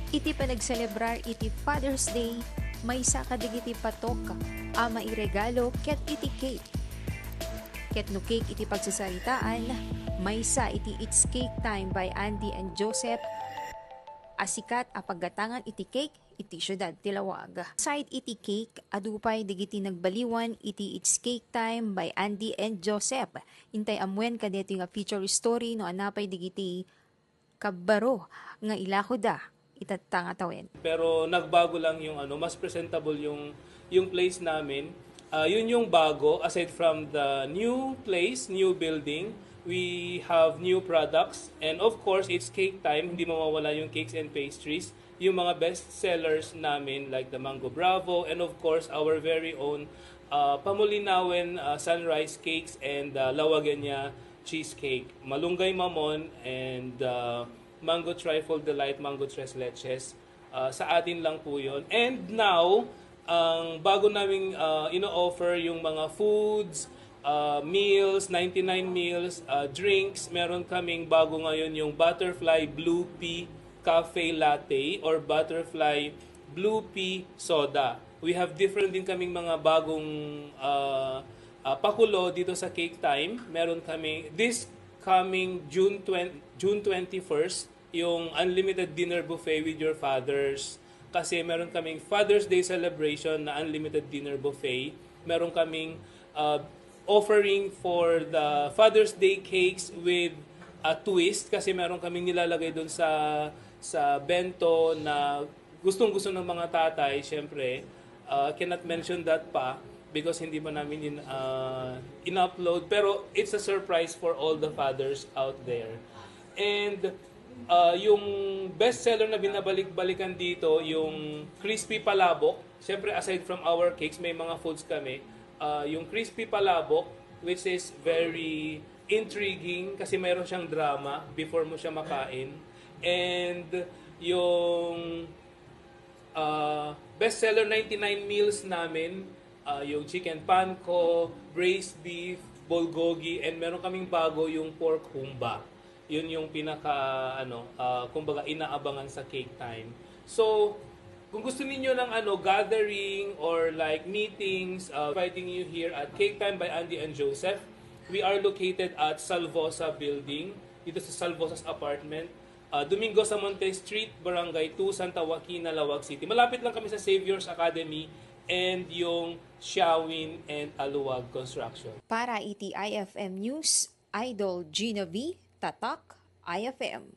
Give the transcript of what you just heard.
Iti panagselebrar iti Father's Day, may sa kadigiti patok, ama iregalo ket iti cake. Ket no cake iti pagsasaritaan, may sa iti It's Cake Time by Andy and Joseph. Asikat a paggatangan iti cake iti syudad ti Lawag. Side iti cake, adupay digiti nagbaliwan iti It's Cake Time by Andy and Joseph. Intay amwen kadito nga feature story no anapay digiti kabaro nga ilako da itatanga tawin. Pero nagbago lang yung mas presentable yung place namin. Yun yung bago, aside from the new place, new building, we have new products, and of course it's cake time, hindi mawawala yung cakes and pastries, yung mga best sellers namin like the Mango Bravo, and of course our very own Pamulinawin Sunrise Cakes and Lawaganya Cheesecake, Malunggay Mamon, and Mango Trifle Delight, Mango Tres Leches. Sa atin lang po yun. And now, ang bago naming ino-offer yung mga foods, meals, 99 meals, drinks. Meron kaming bago ngayon yung Butterfly Blue Pea Cafe Latte or Butterfly Blue Pea Soda. We have different din kaming mga bagong pakulo dito sa Cake Time. Meron kami this coming June 21st, yung unlimited dinner buffet with your fathers. Kasi meron kaming Father's Day celebration na unlimited dinner buffet. Meron kaming offering for the Father's Day cakes with a twist. Kasi meron kaming nilalagay doon sa bento na gustong-gusto ng mga tatay. Siyempre, cannot mention that pa because hindi pa namin in-upload. Pero it's a surprise for all the fathers out there. And yung best seller na binabalik-balikan dito, yung crispy palabok. Siyempre, aside from our cakes, may mga foods kami. Yung crispy palabok, which is very intriguing kasi mayroon siyang drama before mo siya makain. And yung best seller 99 meals namin, yung chicken panko, braised beef, bulgogi, and meron kaming bago yung pork humba. Yun yung pinaka kumbaga inaabangan sa Cake Time. So, kung gusto niyo ng gathering or like meetings, inviting you here at Cake Time by Andy and Joseph. We are located at Salvosa Building, dito sa Salvosa's apartment. Domingo Samonte Street, Barangay 2, Santa Joaquina, Lawag City. Malapit lang kami sa Saviors Academy and yung Xiawin and Aluwag Construction. Para iti IFM News, Idol Gina V, Tatak, IFM.